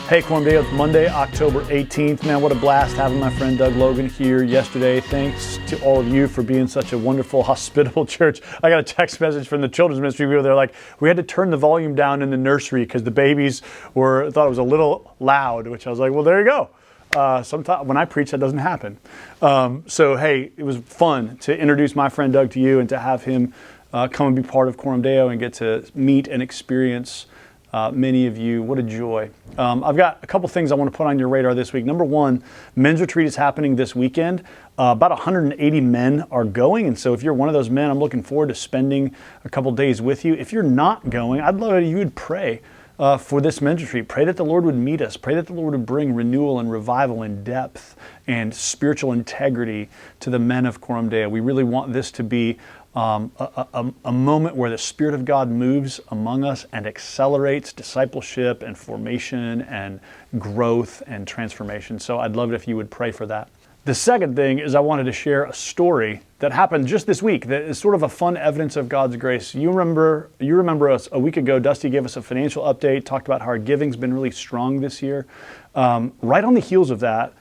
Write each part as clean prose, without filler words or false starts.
Hey, Quorum Deo, it's Monday, October 18th. Man, what a blast having my friend Doug Logan here yesterday. Thanks to all of you for being such a wonderful, hospitable church. I got a text message from the children's ministry. They're like, we had to turn the volume down in the nursery because the babies thought it was a little loud, which I was like, well, there you go. Sometimes when I preach, that doesn't happen. So, hey, it was fun to introduce my friend Doug to you and to have him come and be part of Quorum Deo and get to meet and experience many of you. What a joy. I've got a couple things I want to put on your radar this week. Number one, men's retreat is happening this weekend. About 180 men are going. And so if you're one of those men, I'm looking forward to spending a couple days with you. If you're not going, I'd love it if you would pray for this men's retreat. Pray that the Lord would meet us. Pray that the Lord would bring renewal and revival and depth and spiritual integrity to the men of Quorum Deo. We really want this to be a moment where the Spirit of God moves among us and accelerates discipleship and formation and growth and transformation. So I'd love it if you would pray for that. The second thing is I wanted to share a story that happened just this week that is sort of a fun evidence of God's grace. You remember us a week ago, Dusty gave us a financial update, talked about how our giving's been really strong this year. Right on the heels of that,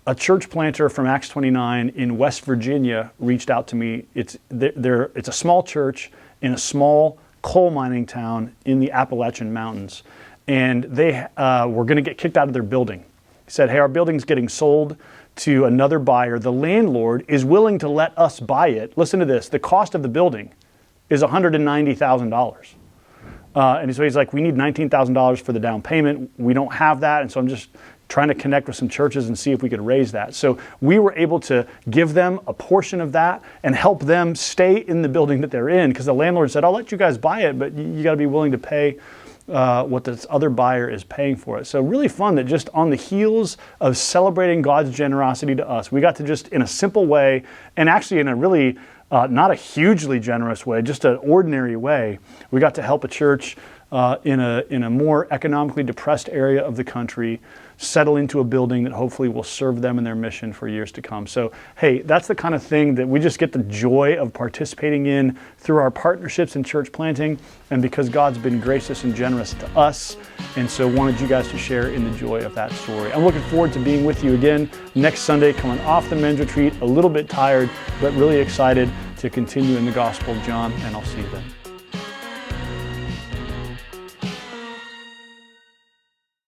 a church planter from Acts 29 in West Virginia reached out to me. It's a small church in a small coal mining town in the Appalachian Mountains. And they were going to get kicked out of their building. He said, hey, our building's getting sold to another buyer. The landlord is willing to let us buy it. Listen to this. The cost of the building is $190,000. And so he's like, we need $19,000 for the down payment. We don't have that. And so I'm just trying to connect with some churches and see if we could raise that. So we were able to give them a portion of that and help them stay in the building that they're in, because the landlord said, I'll let you guys buy it, but you got to be willing to pay what this other buyer is paying for it. So really fun that just on the heels of celebrating God's generosity to us, we got to just in a simple way, and actually in a really not a hugely generous way, just an ordinary way, we got to help a church in a more economically depressed area of the country settle into a building that hopefully will serve them in their mission for years to come. So, hey, that's the kind of thing that we just get the joy of participating in through our partnerships in church planting, and because God's been gracious and generous to us, and so wanted you guys to share in the joy of that story. I'm looking forward to being with you again next Sunday, coming off the men's retreat, a little bit tired, but really excited to continue in the Gospel of John, and I'll see you then.